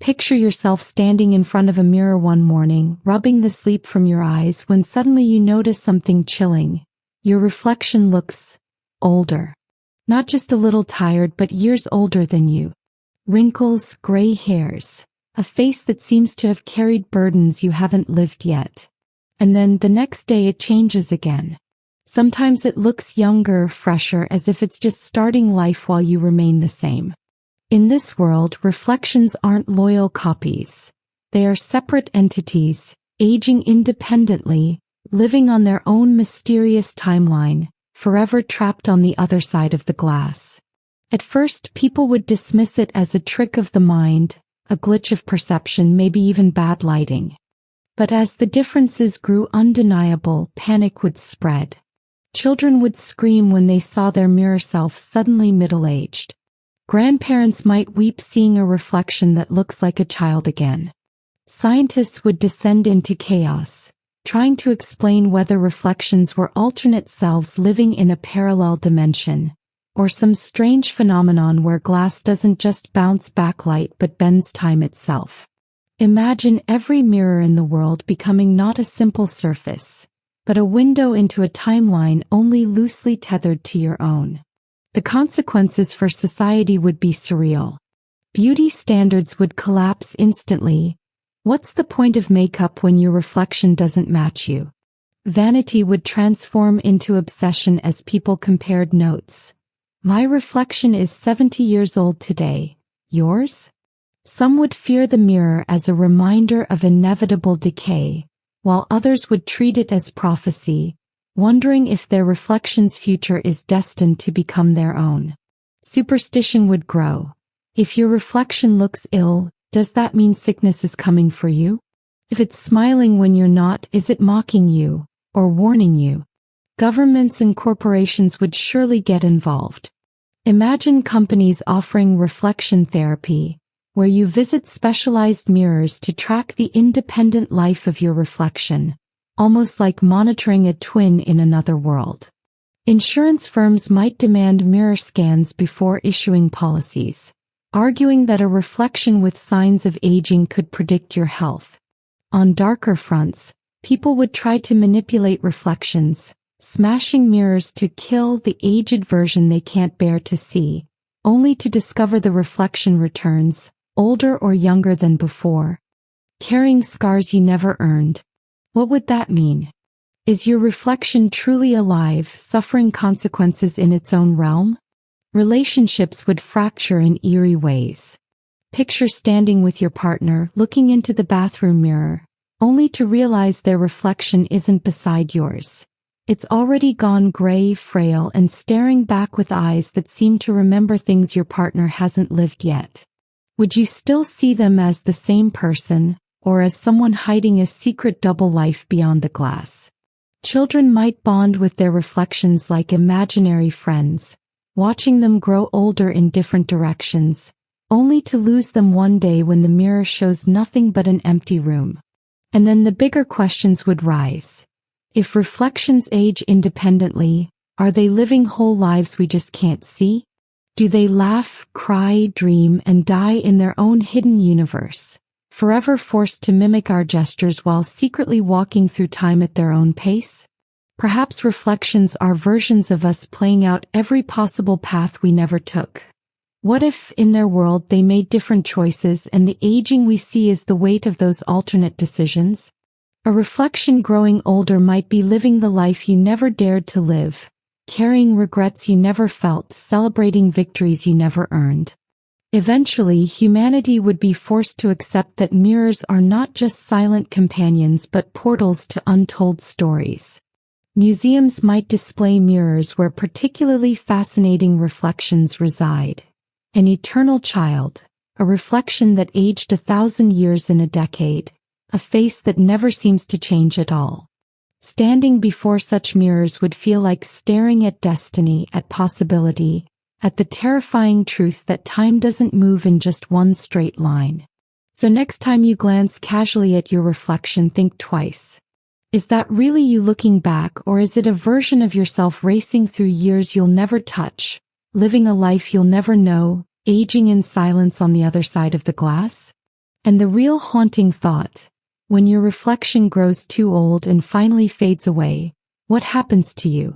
Picture yourself standing in front of a mirror one morning, rubbing the sleep from your eyes when suddenly you notice something chilling. Your reflection looks older. Not just a little tired, but years older than you. Wrinkles, gray hairs, a face that seems to have carried burdens you haven't lived yet. And then the next day it changes again. Sometimes it looks younger, fresher, as if it's just starting life while you remain the same. In this world, reflections aren't loyal copies. They are separate entities, aging independently, living on their own mysterious timeline, forever trapped on the other side of the glass. At first, people would dismiss it as a trick of the mind, a glitch of perception, maybe even bad lighting. But as the differences grew undeniable, panic would spread. Children would scream when they saw their mirror self suddenly middle-aged. Grandparents might weep seeing a reflection that looks like a child again. Scientists would descend into chaos, trying to explain whether reflections were alternate selves living in a parallel dimension, or some strange phenomenon where glass doesn't just bounce back light but bends time itself. Imagine every mirror in the world becoming not a simple surface, but a window into a timeline only loosely tethered to your own. The consequences for society would be surreal. Beauty standards would collapse instantly. What's the point of makeup when your reflection doesn't match you? Vanity would transform into obsession as people compared notes. My reflection is 70 years old today. Yours? Some would fear the mirror as a reminder of inevitable decay, while others would treat it as prophecy, wondering if their reflection's future is destined to become their own. Superstition would grow. If your reflection looks ill, does that mean sickness is coming for you? If it's smiling when you're not, is it mocking you, or warning you? Governments and corporations would surely get involved. Imagine companies offering reflection therapy, where you visit specialized mirrors to track the independent life of your reflection, almost like monitoring a twin in another world. Insurance firms might demand mirror scans before issuing policies, arguing that a reflection with signs of aging could predict your health. On darker fronts, people would try to manipulate reflections, smashing mirrors to kill the aged version they can't bear to see, only to discover the reflection returns, older or younger than before, carrying scars you never earned. What would that mean? Is your reflection truly alive, suffering consequences in its own realm? Relationships would fracture in eerie ways. Picture standing with your partner, looking into the bathroom mirror, only to realize their reflection isn't beside yours. It's already gone gray, frail, and staring back with eyes that seem to remember things your partner hasn't lived yet. Would you still see them as the same person, or as someone hiding a secret double life beyond the glass? Children might bond with their reflections like imaginary friends, watching them grow older in different directions, only to lose them one day when the mirror shows nothing but an empty room. And then the bigger questions would rise. If reflections age independently, are they living whole lives we just can't see? Do they laugh, cry, dream, and die in their own hidden universe, forever forced to mimic our gestures while secretly walking through time at their own pace? Perhaps reflections are versions of us playing out every possible path we never took. What if, in their world, they made different choices and the aging we see is the weight of those alternate decisions? A reflection growing older might be living the life you never dared to live, carrying regrets you never felt, celebrating victories you never earned. Eventually, humanity would be forced to accept that mirrors are not just silent companions but portals to untold stories. Museums might display mirrors where particularly fascinating reflections reside. An eternal child, a reflection that aged 1,000 years in a decade, a face that never seems to change at all. Standing before such mirrors would feel like staring at destiny, at possibility, at the terrifying truth that time doesn't move in just one straight line. So next time you glance casually at your reflection, think twice. Is that really you looking back, or is it a version of yourself racing through years you'll never touch, living a life you'll never know, aging in silence on the other side of the glass? And the real haunting thought, when your reflection grows too old and finally fades away, what happens to you?